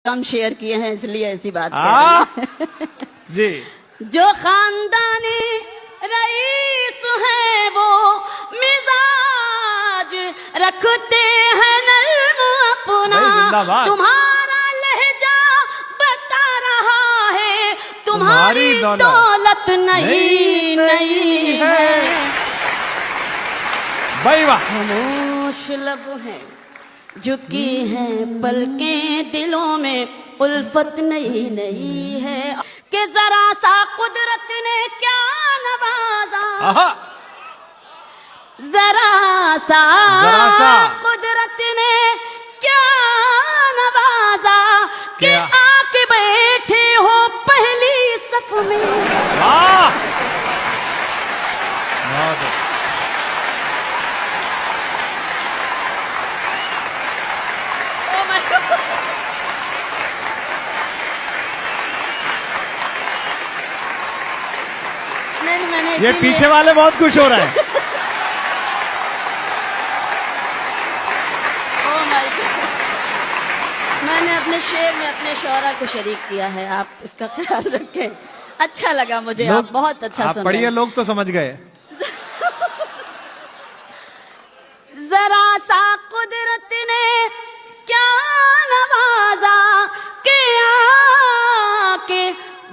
कम share किए हैं इसलिए ऐसी बात कह रहे हैं। जी। जो खानदानी रईस है वो मिजाज रखते हैं नर्म अपना, तुम्हारा लहजा बता रहा है तुम्हारी दौलत नहीं नहीं है। भाई वाह। खामोश लब है झुकी हैं पलकें, दिलों में उल्फत नहीं नहीं है कि जरा सा कुदरत ने क्या नवाजा, जरा सा कुदरत ने क्या नवाजा कि आके बैठे हो पहली सफ में। ये पीछे वाले बहुत खुश हो रहे हैं। मैंने अपने शेर में अपने शौरा को शरीक किया है, आप इसका ख्याल रखें। अच्छा लगा मुझे, आप बहुत अच्छा सुन पढ़िए, लोग तो समझ गए। जरा सा कुदरत ने क्या नवाजा के आके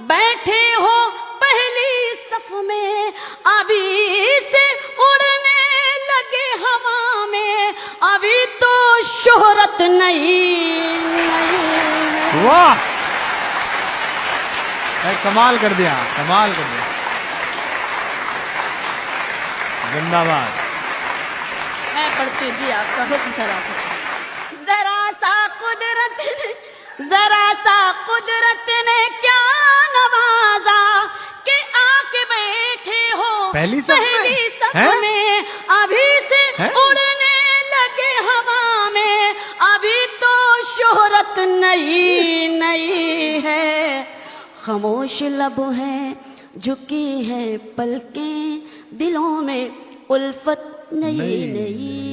बैठे हो पहली सफ में, अभी से उड़ने लगे हवा में, अभी तो शोहरत नहीं। वाह, कमाल कर दिया, कमाल कर दिया। जिंदाबाद। मैं पढ़ती थी, आपका हुक्म सरा। जरा सा कुदरत ने, जरा सा कुदरत ने क्या नवाजा कि आके बैठे हो पहली सफ में, अभी से उड़ने लगे हवा में, अभी तो शोहरत नहीं नहीं है। खामोश लब है झुकी है पलकें, दिलों में उल्फत नहीं नहीं।